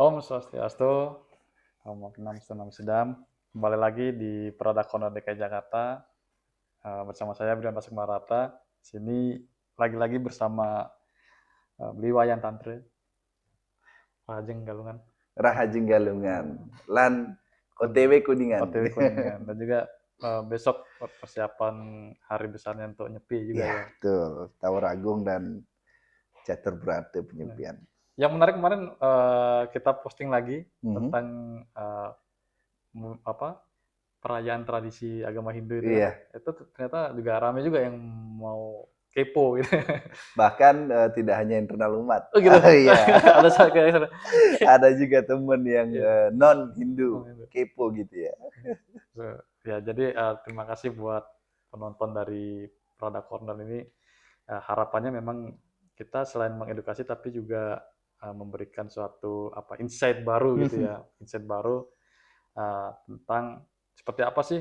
Om Swastiastu, Om Nam Sedam. Kembali lagi di Prada Corner DKI Jakarta bersama saya Brian Pasek Marata. Sini lagi-lagi bersama beliau Wayan Tantre, Rajeng Galungan, Rahajeng Galungan, lan OTW Kuningan. OTW Kuningan, dan juga besok persiapan hari besarnya untuk nyepi juga Ya, ya. betul. Tawar Agung dan Catur Berate Nah, penyepian. yang menarik kemarin kita posting lagi Mhm. tentang apa perayaan tradisi agama Hindu itu kan, Iya, itu ternyata juga ramai juga yang mau kepo gitu. bahkan tidak hanya internal umat. Oh gitu. Iya, Ada kayak ada juga temen yang iya. non Hindu Oh, gitu. kepo gitu ya. So, ya jadi terima kasih buat penonton dari Prada Corner ini. Harapannya memang kita selain mengedukasi tapi juga memberikan suatu insight baru gitu ya, insight baru tentang seperti apa sih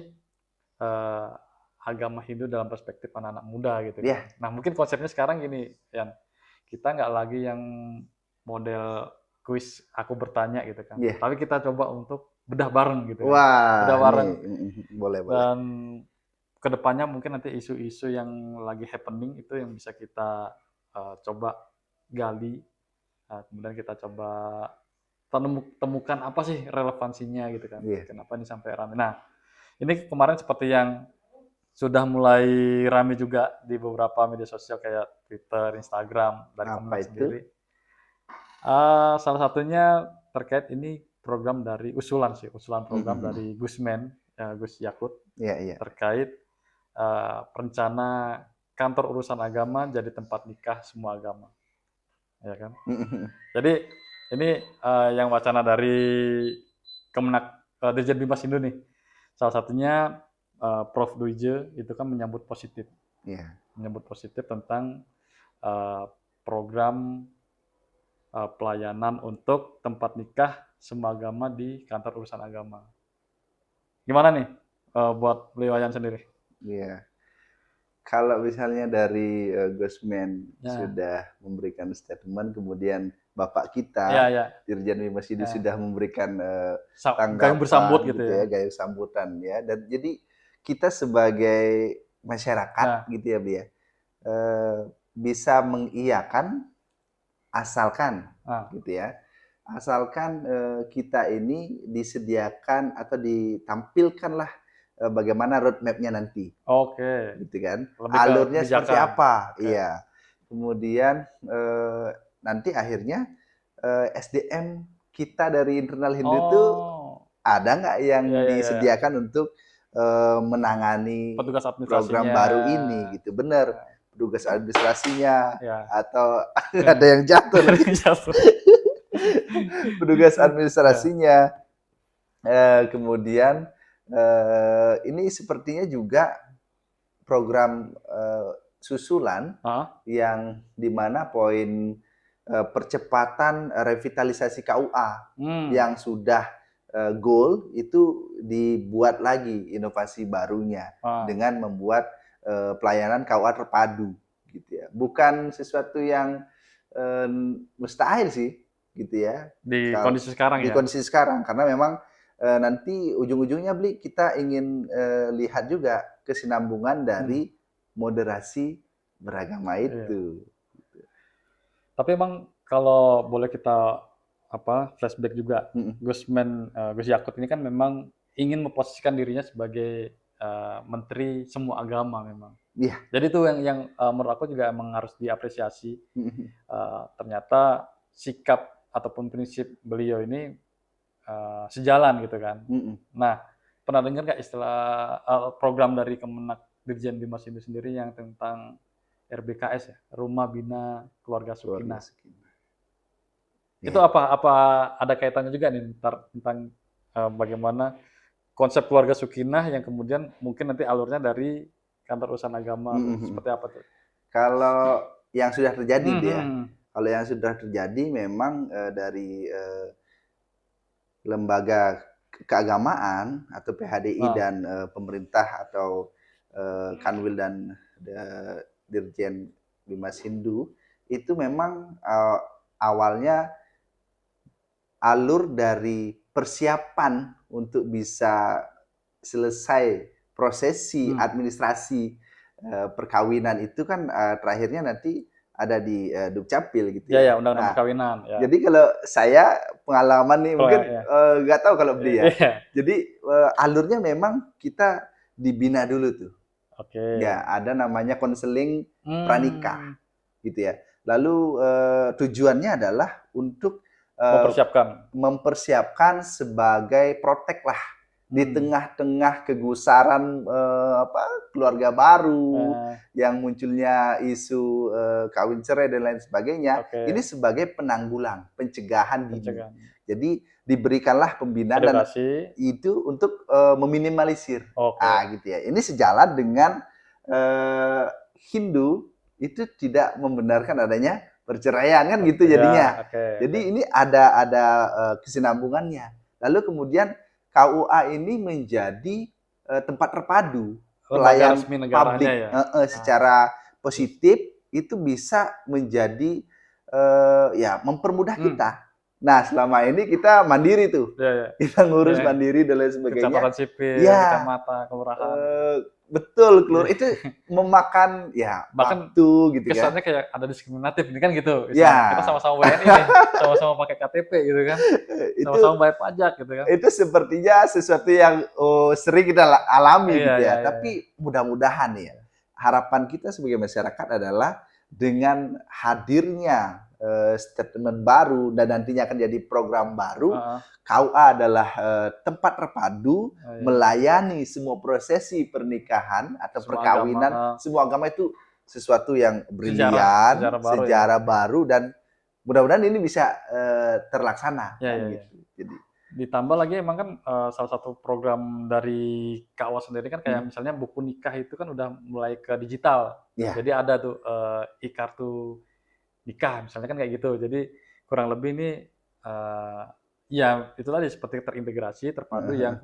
uh, agama Hindu dalam perspektif anak-anak muda gitu kan. Ya, Nah mungkin konsepnya sekarang gini, yang kita nggak lagi yang model kuis aku bertanya gitu kan, ya. tapi kita coba untuk bedah bareng gitu kan, bedah Wah, nih bareng boleh boleh. dan kedepannya mungkin nanti isu-isu yang lagi happening itu yang bisa kita coba gali, kemudian kita coba temukan apa sih relevansinya gitu kan, Iya. kenapa ini sampai ramai. Nah ini kemarin seperti yang sudah mulai rame juga di beberapa media sosial kayak Twitter, Instagram dari Apa Kemenak itu? sendiri. Salah satunya terkait ini program dari usulan program dari Gusmen, Gus Yakut Iya, iya. terkait rencana kantor urusan agama jadi tempat nikah semua agama, ya kan? Jadi ini yang wacana dari Kemenak Dirjen Bimas Indo nih. Salah satunya Prof. Duije itu kan Iya. menyambut positif tentang uh, program pelayanan untuk tempat nikah semua agama di kantor urusan agama. Gimana nih buat beliau Wayan sendiri? Iya. Kalau misalnya dari Gusmen Ya, sudah memberikan statement, kemudian Bapak ya, kita ya, Dirjen Mimas ini ya. sudah memberikan Gayung bersambut tanggapan gitu gitu ya. ya, gaya sambutan ya. Dan jadi kita sebagai masyarakat Nah, gitu ya, Bi ya, bisa mengiyakan asalkan nah, gitu ya. Asalkan kita ini disediakan atau ditampilkanlah bagaimana roadmap-nya nanti oke, gitu kan. lebih ke Alurnya seperti kebijakan. apa? Oke. Iya. Kemudian nanti akhirnya SDM kita dari internal Hindu itu Oh, ada nggak yang ya, ya, ya. disediakan untuk menangani Petugas program administrasinya. baru ini gitu. Bener, petugas administrasinya Ya. atau ada yang jatuh lagi. Petugas Ya. administrasinya. Kemudian ini sepertinya juga program susulan Ah, yang dimana poin percepatan revitalisasi KUA hmm. yang sudah goal itu dibuat lagi inovasi barunya Ah. dengan membuat pelayanan KUA terpadu gitu ya. Bukan sesuatu yang mustahil sih gitu ya. Di kondisi sekarang Di ya. kondisi sekarang karena memang nanti ujung-ujungnya beli kita ingin lihat juga kesinambungan Hmm. dari moderasi beragama Iya. itu. Tapi emang kalau boleh kita flashback juga, Gus Yakut ini kan memang ingin memposisikan dirinya sebagai menteri semua agama memang. Iya. Jadi itu yang menurut aku juga emang harus diapresiasi. Ternyata sikap ataupun prinsip beliau ini sejalan gitu kan. Nah, pernah dengar nggak istilah program dari Kemenak Dirjen Bimas itu sendiri yang tentang RBKS ya, Rumah Bina Keluarga Keluarga Sukinah. sakinah. Itu Ya. apa ada kaitannya juga nih tentang bagaimana konsep keluarga Sukinah yang kemudian mungkin nanti alurnya dari kantor urusan agama atau seperti apa tuh? Kalau yang sudah terjadi Hmm, dia, hmm, hmm. kalau yang sudah terjadi memang dari lembaga keagamaan atau PHDI Nah, dan pemerintah atau Kanwil dan Dirjen Bimas Hindu itu memang awalnya alur dari persiapan untuk bisa selesai prosesi administrasi perkawinan itu kan terakhirnya nanti ada di Dukcapil gitu Ya, ya. ya, undang-undang Nah, perkawinan. Ya. jadi kalau saya pengalaman nih Kalau mungkin ya, nggak tahu kalau beli ya. iya. Jadi alurnya memang kita dibina dulu tuh. Oke. Ya, ada namanya konseling pranikah Hmm, gitu ya. Lalu tujuannya adalah untuk mempersiapkan sebagai protek lah di tengah-tengah kegusaran keluarga baru yang munculnya isu kawin cerai dan lain sebagainya. Oke. Ini sebagai penanggulang, pencegahan dini. pencegahan. Jadi diberikanlah pembinaan dan Edukasi. itu untuk meminimalisir. Oke. Gitu ya. Ini sejalan dengan Hindu itu tidak membenarkan adanya perceraian kan gitu jadinya. Jadi ini ada kesinambungannya. Lalu kemudian KUA ini menjadi tempat terpadu pelayan publik secara positif itu bisa menjadi ya mempermudah kita. Nah, selama ini kita mandiri tuh. Kita ngurus mandiri dan lain sebagainya. Kecamatan sipil, kecamatan, kelurahan. Betul, keluar itu memakan ya bahkan waktu gitu kesannya kayak ada diskriminatif ini kan gitu. Ya. Kita sama-sama WNI nih, sama-sama pakai KTP gitu kan. Sama-sama bayar pajak gitu kan. Itu sepertinya sesuatu yang sering kita alami gitu ya. Tapi mudah-mudahan ya harapan kita sebagai masyarakat adalah dengan hadirnya statement baru dan nantinya akan jadi program baru, KUA adalah tempat terpadu melayani semua prosesi pernikahan atau perkawinan semua agama itu sesuatu yang brilian, sejarah baru dan mudah-mudahan ini bisa terlaksana. Gitu. Jadi ditambah lagi emang kan salah satu program dari KUA sendiri kan kayak misalnya buku nikah itu kan udah mulai ke digital. Jadi ada tuh e-kartu nikah misalnya kan kayak gitu. Jadi kurang lebih ini ya itu tadi seperti terintegrasi, terpadu yang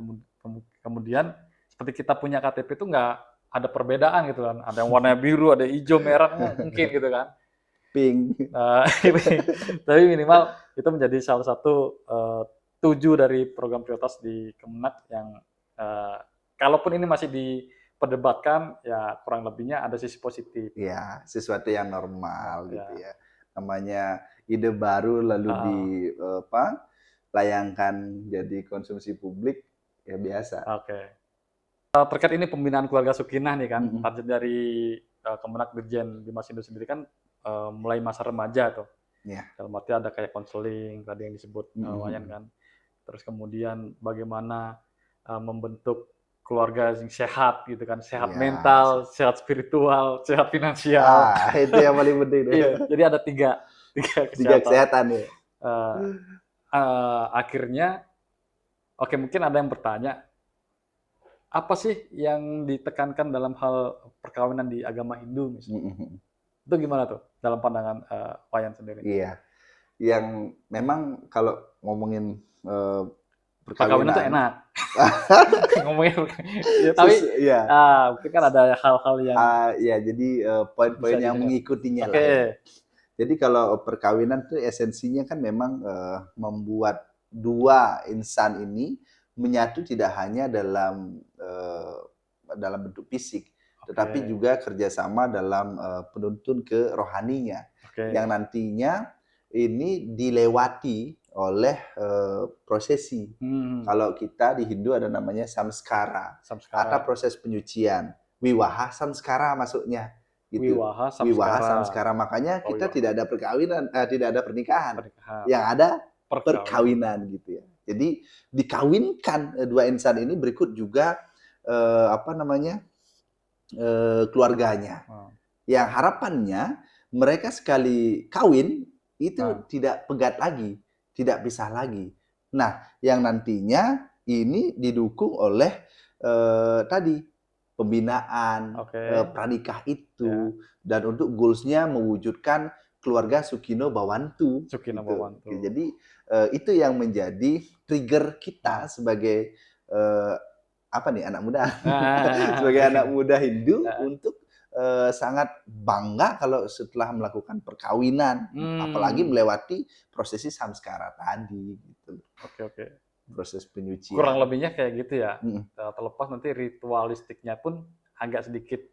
kemudian seperti kita punya KTP itu nggak ada perbedaan gitu kan. Ada yang warna biru, ada hijau, merah mungkin gitu kan. Pink. Tapi minimal itu menjadi salah satu tujuh dari program prioritas di Kemenak yang kalaupun ini masih diperdebatkan ya kurang lebihnya ada sisi positif. Ya, sesuatu yang normal gitu ya. Namanya ide baru lalu dilayangkan jadi konsumsi publik ya biasa. Terkait ini pembinaan keluarga Sukinah nih kan, target dari Kemenak Dirjen Dimas Hindu sendiri kan mulai masa remaja tuh. Dalam arti ada kayak konseling tadi yang disebut Wayan kan. Terus kemudian bagaimana membentuk keluarga yang sehat gitu kan, sehat mental, sehat spiritual, sehat finansial. Itu yang paling penting. Jadi ada tiga kesehatan ya. Akhirnya, mungkin ada yang bertanya, apa sih yang ditekankan dalam hal perkawinan di agama Hindu misalnya? Itu gimana tuh dalam pandangan Wayan sendiri? Iya, yang memang kalau ngomongin perkawinan itu enak. Ngomongin tapi mungkin kan ada hal-hal yang jadi poin-poin yang mengikutinya lah ya. Jadi kalau perkawinan itu esensinya kan memang membuat dua insan ini menyatu tidak hanya dalam bentuk fisik, tetapi juga kerjasama dalam penuntun ke rohaninya yang nantinya ini dilewati oleh prosesi. Kalau kita di Hindu ada namanya samskara. Atau proses penyucian. Wiwaha samskara masuknya. Gitu. Wiwaha samskara. Makanya kita tidak ada perkawinan, tidak ada pernikahan. Yang ada perkawinan gitu ya. Jadi dikawinkan dua insan ini berikut juga keluarganya. Yang harapannya mereka sekali kawin itu tidak pegat lagi. Tidak pisah lagi. Nah, yang nantinya ini didukung oleh tadi pembinaan pranikah itu dan untuk goalsnya mewujudkan keluarga Sukino Bawantu. Bawantu. Jadi itu yang menjadi trigger kita sebagai anak muda, sebagai anak muda Hindu untuk sangat bangga kalau setelah melakukan perkawinan, apalagi melewati prosesi samskara tadi gitu. Oke. Proses penyucian. Kurang lebihnya kayak gitu ya. Terlepas nanti ritualistiknya pun agak sedikit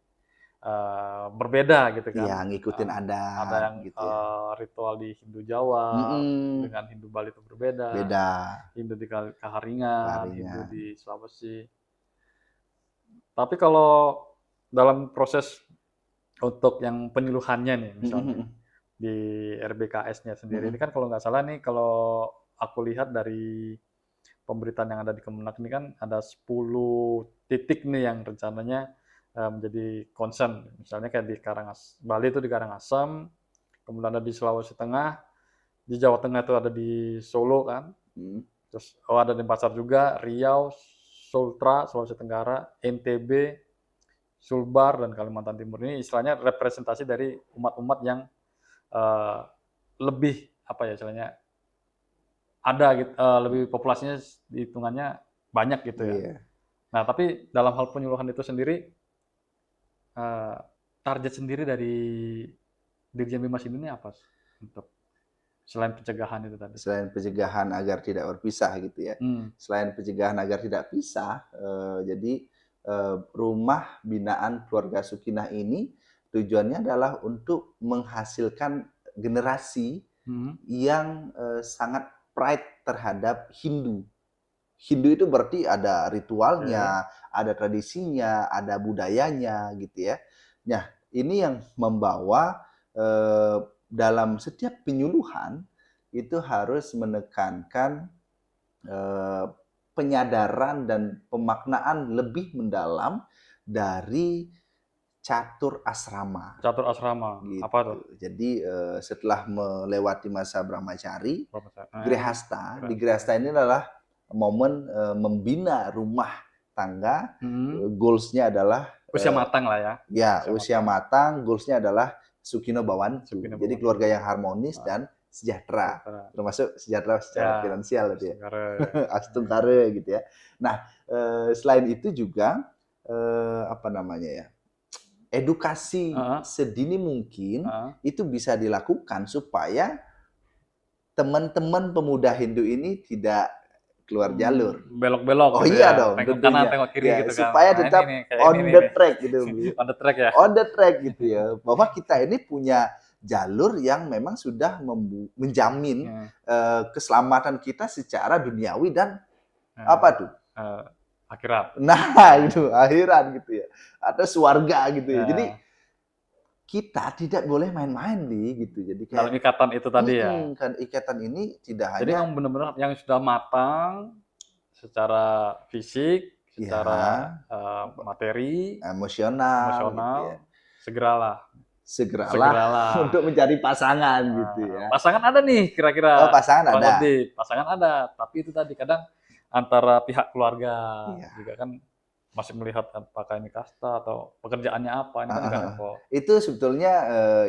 berbeda gitu kan. Iya, ngikutin adat. Ada yang gitu ya. Ritual di Hindu Jawa dengan Hindu Bali itu berbeda. Beda. Hindu di Kaharingan, Hindu di Sulawesi. Tapi kalau dalam proses untuk yang penyuluhannya nih misalnya di RBKS-nya sendiri ini kan kalau nggak salah nih, kalau aku lihat dari pemberitaan yang ada di Kemenak ini kan ada 10 titik nih yang rencananya menjadi concern. Misalnya kayak di Bali itu di Karangasem, kemudian ada di Sulawesi Tengah, di Jawa Tengah itu ada di Solo kan, terus ada di Pasar juga, Riau, Sultra, Sulawesi Tenggara, NTB, Sulbar, dan Kalimantan Timur. Ini istilahnya representasi dari umat-umat yang lebih apa ya istilahnya ada gitu, lebih populasinya hitungannya banyak gitu ya. Yeah. Nah, tapi dalam hal penyuluhan itu sendiri, target sendiri dari Dirjen Bimas ini apa untuk selain pencegahan itu tadi? Selain pencegahan agar tidak berpisah gitu ya. Selain pencegahan agar tidak pisah, jadi rumah binaan keluarga Sukinah ini tujuannya adalah untuk menghasilkan generasi yang sangat pride terhadap Hindu. Hindu itu berarti ada ritualnya, ada tradisinya, ada budayanya gitu ya. Nah, ini yang membawa dalam setiap penyuluhan itu harus menekankan penyadaran dan pemaknaan lebih mendalam dari catur asrama. Catur asrama, gitu. Apa tuh? Jadi setelah melewati masa brahmacari, grihasta. Di grihasta ini adalah momen membina rumah tangga. Goals-nya adalah usia matang lah ya. Ya, usia matang. Goals-nya adalah Sukino Bawantu. Jadi keluarga yang harmonis dan sejahtera, termasuk sejahtera secara finansial gitu ya. Astungkare gitu ya. Nah, selain itu juga apa namanya ya? Edukasi sedini mungkin itu bisa dilakukan supaya teman-teman pemuda Hindu ini tidak keluar jalur. Belok-belok. Oh gitu iya ya. Dong. Tengok kanan, tengok kiri ya, gitu supaya kan. tetap on the track gitu. On the track ya. On the track gitu ya. Bahwa kita ini punya jalur yang memang sudah menjamin keselamatan kita secara duniawi dan apa tuh? Akhirat. Nah, itu akhirat gitu ya. Atau surga gitu ya. Jadi kita tidak boleh main-main gitu. Jadi kayak dalam ikatan itu tadi ya. Kan ikatan ini tidak jadi hanya yang benar-benar yang sudah matang secara fisik, secara materi, emosional gitu ya. Segeralah untuk mencari pasangan gitu ya. Pasangan ada nih kira-kira. Oh, pasangan ada. Pasangan ada, tapi itu tadi kadang antara pihak keluarga juga kan masih melihat apakah ini kasta atau pekerjaannya apa, ini kan juga itu sebetulnya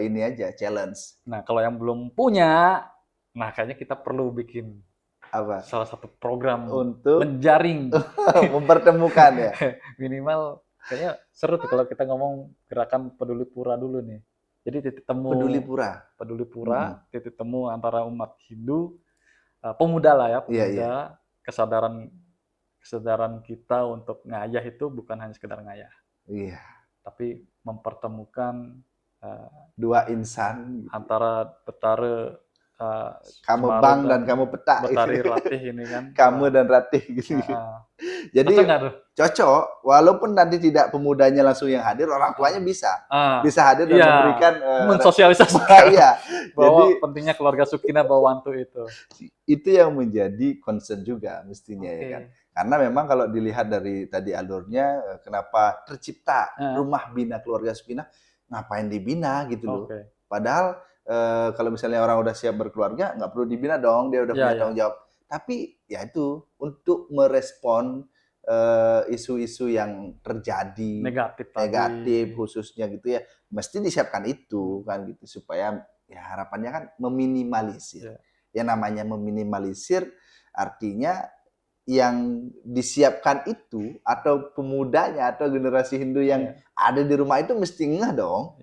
ini aja challenge. Nah, kalau yang belum punya, nah kayaknya kita perlu bikin apa? Salah satu program untuk menjaring, mempertemukan ya. Minimal kayaknya seru tuh kalau kita ngomong gerakan Peduli Pura dulu nih. Jadi titik temu Peduli Pura, titik temu antara umat Hindu, pemuda lah ya, pemuda, kesadaran kita untuk ngayah itu bukan hanya sekedar ngayah. Iya. Tapi mempertemukan dua insan antara Betara kamu Bang dan kamu Petak. Betari Ratih ini kan. Kamu dan Ratih gitu. Jadi cocok, walaupun nanti tidak pemudanya langsung yang hadir, orang tuanya bisa hadir dan memberikan mensosialisasikan bahwa jadi, pentingnya keluarga Sukinah Bawantu itu. Itu yang menjadi concern juga mestinya ya kan. Karena memang kalau dilihat dari tadi alurnya, kenapa tercipta rumah bina keluarga Sukinah, ngapain dibina gitu loh. Padahal kalau misalnya orang udah siap berkeluarga, nggak perlu dibina dong, dia udah punya tanggung jawab. Tapi ya itu untuk merespon isu-isu yang terjadi negatif khususnya gitu ya, mesti disiapkan itu kan gitu supaya ya harapannya kan meminimalisir. Yang namanya meminimalisir artinya yang disiapkan itu atau pemudanya atau generasi Hindu yang ada di rumah itu mesti ngeh dong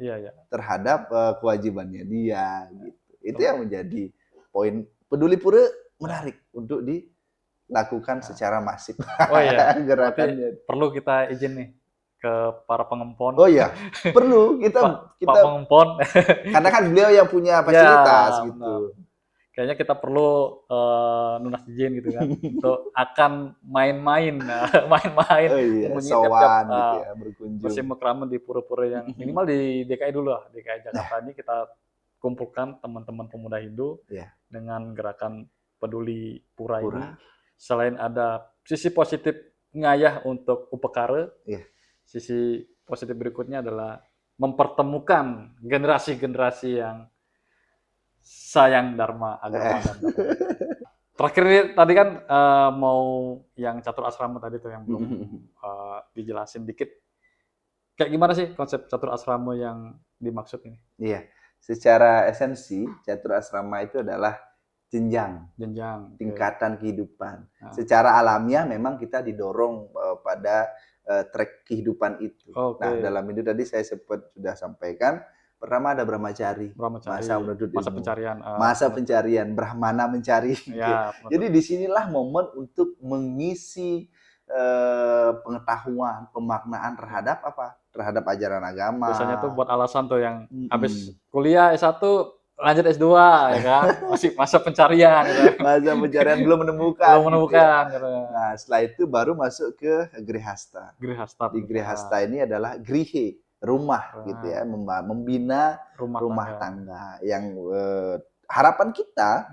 terhadap kewajibannya dia gitu. Itu yang menjadi poin Peduli Pura menarik untuk dilakukan secara masif. Oh iya, gerakannya. Perlu kita izin nih ke para pengempon. Oh iya, perlu kita Pak Pengempon. Karena kan beliau yang punya fasilitas gitu. Kayaknya kita perlu lunas izin gitu kan untuk akan main-main sowan gitu ya, berkunjung musim keramaian di pura-pura yang minimal di DKI dulu lah, DKI Jakarta ini kita kumpulkan teman-teman pemuda Hindu dengan gerakan Peduli Pura ini. Selain ada sisi positif ngayah untuk upekara, sisi positif berikutnya adalah mempertemukan generasi-generasi yang sayang Dharma, agama dan Dharma. Terakhir ini tadi kan mau yang catur asrama tadi tuh yang belum dijelasin dikit. Kayak gimana sih konsep catur asrama yang dimaksud ini? Iya, secara esensi catur asrama itu adalah jenjang tingkatan kehidupan. Secara alamiah memang kita didorong pada track kehidupan itu. Nah, dalam itu tadi saya sudah sampaikan. Pertama ada brahmacari, masa menuntut ilmu, masa pencarian, brahmana mencari. Jadi disinilah momen untuk mengisi pengetahuan, pemaknaan terhadap apa? Terhadap ajaran agama. Biasanya tuh buat alasan tuh yang habis kuliah S1 lanjut S2 ya kan, masih masa pencarian. Gitu. Masa pencarian belum menemukan. Gitu. Nah setelah itu baru masuk ke grihasta. Di grihasta ini adalah grihe. Rumah gitu ya, membina rumah tangga yang harapan kita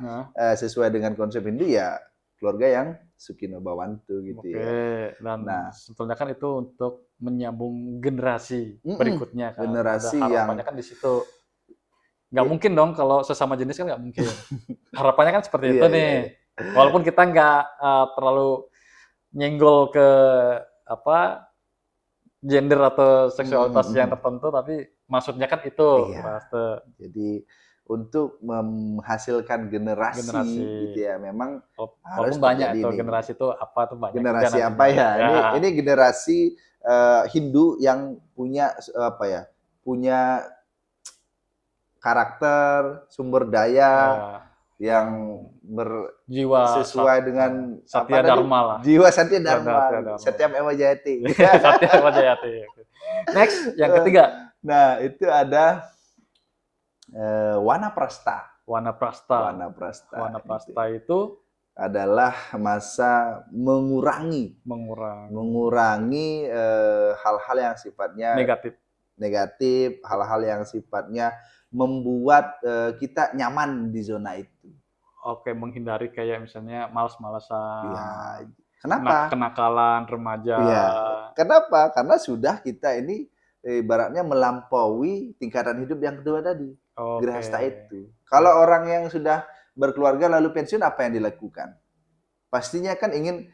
sesuai dengan konsep Hindu ya keluarga yang Sukino Bhawantu gitu ya. Dan sebetulnya kan itu untuk menyambung generasi berikutnya kan. Generasi yang harapannya kan di situ nggak mungkin dong kalau sesama jenis kan nggak mungkin. Harapannya kan seperti itu nih. Walaupun kita nggak terlalu nyenggol ke apa gender atau seksualitas yang tertentu, tapi maksudnya kan itu. Jadi untuk menghasilkan generasi gitu ya, memang harus banyak itu generasi itu apa tuh banyak. Generasi apa ya? Ini generasi Hindu yang punya apa ya? Punya karakter, sumber daya yang berjiwa sesuai dengan Satya Dharma lah. Jiwa Satya Dharma. Satyam Ewa Jayati. Satyam Ewa Jayati. Next, yang ketiga. Nah, itu ada Wanaprastha. Wanaprastha itu adalah masa mengurangi hal-hal yang sifatnya negatif, hal-hal yang sifatnya membuat kita nyaman di zona itu. Oke, menghindari kayak misalnya malas-malasan. Ya, kenapa? Kenakalan remaja. Ya, kenapa? Karena sudah kita ini ibaratnya melampaui tingkatan hidup yang kedua tadi. Grihasta itu. Kalau orang yang sudah berkeluarga lalu pensiun, apa yang dilakukan? Pastinya kan ingin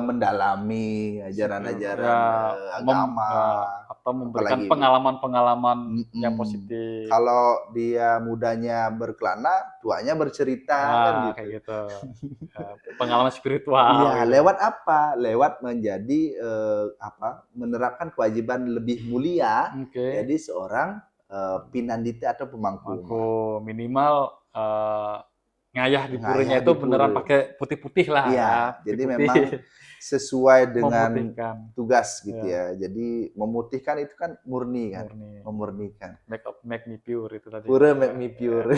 mendalami ajaran-ajaran agama atau memberikan pengalaman-pengalaman yang positif. Kalau dia mudanya berkelana, tuanya bercerita kan gitu. Kayak gitu. Pengalaman spiritual. Iya, gitu. Lewat apa? Lewat menjadi menerapkan kewajiban lebih mulia. Jadi seorang pinandita atau pemangku. Minimal ngayah di puranya itu beneran pakai putih-putih lah. Iya, jadi memang sesuai dengan tugas gitu ya. Jadi memutihkan itu kan murni kan, memurnikan. Make me pure itu tadi. Pura make me pure.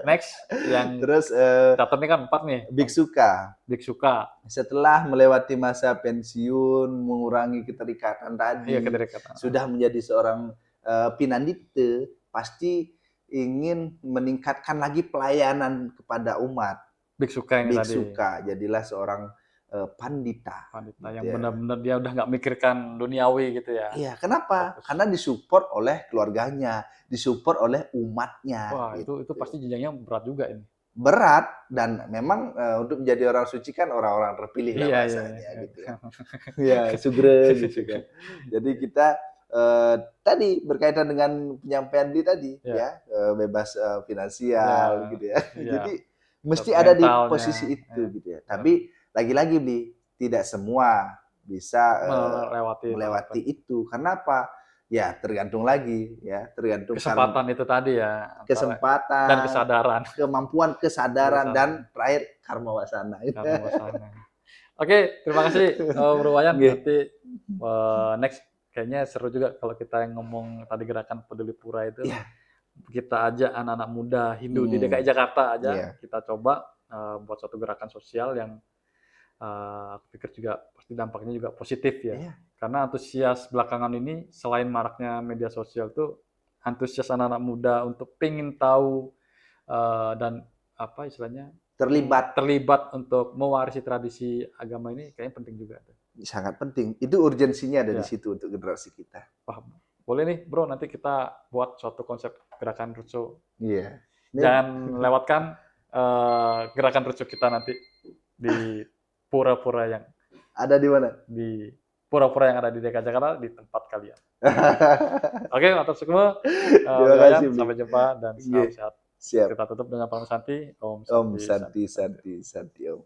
Next, yang terus catatnya kan 4 nih. Biksuka. Setelah melewati masa pensiun, mengurangi keterikatan tadi, sudah menjadi seorang pinandita, pasti ingin meningkatkan lagi pelayanan kepada umat. Biksuka yang tadi. Jadilah seorang pandita yang benar-benar dia udah nggak mikirkan duniawi gitu ya. Iya, kenapa? Karena disupport oleh keluarganya, disupport oleh umatnya. Wah, gitu. itu pasti jenjangnya berat juga ini. Berat, dan memang untuk menjadi orang suci kan orang-orang terpilih lah bahasanya gitu ya. Ya, sugre gitu kan. Jadi kita tadi berkaitan dengan penyampaian tadi ya, bebas finansial gitu ya. Jadi mesti ada di posisi itu gitu ya. Tapi lagi-lagi Bli, tidak semua bisa melewati itu. Karena apa? Ya tergantung lagi, ya tergantung kesempatan itu tadi ya. Kesempatan dan kesadaran, kemampuan kesadaran dan terakhir karma wasana. Oke, terima kasih Bro Wayan. Nanti next kayaknya seru juga kalau kita yang ngomong tadi gerakan Peduli Pura itu. Kita ajak anak-anak muda Hindu di DKI Jakarta aja, kita coba buat suatu gerakan sosial yang aku pikir juga pasti dampaknya juga positif ya. Karena antusias belakangan ini selain maraknya media sosial tuh antusias anak-anak muda untuk pengen tahu dan apa istilahnya terlibat untuk mewarisi tradisi agama ini kayaknya penting juga. Sangat penting. Itu urgensinya ada di situ untuk generasi kita. Paham. Boleh nih Bro, nanti kita buat suatu konsep gerakan Ruco. Iya. Jangan lewatkan gerakan Ruco kita nanti di pura-pura yang ada di mana? Di pura-pura yang ada di DKI Jakarta, di tempat kalian. Oke, atas semua. Sampai jumpa dan salam sehat. Siap. Kita tutup dengan Param Santi. Om Santi Santi Santi Om.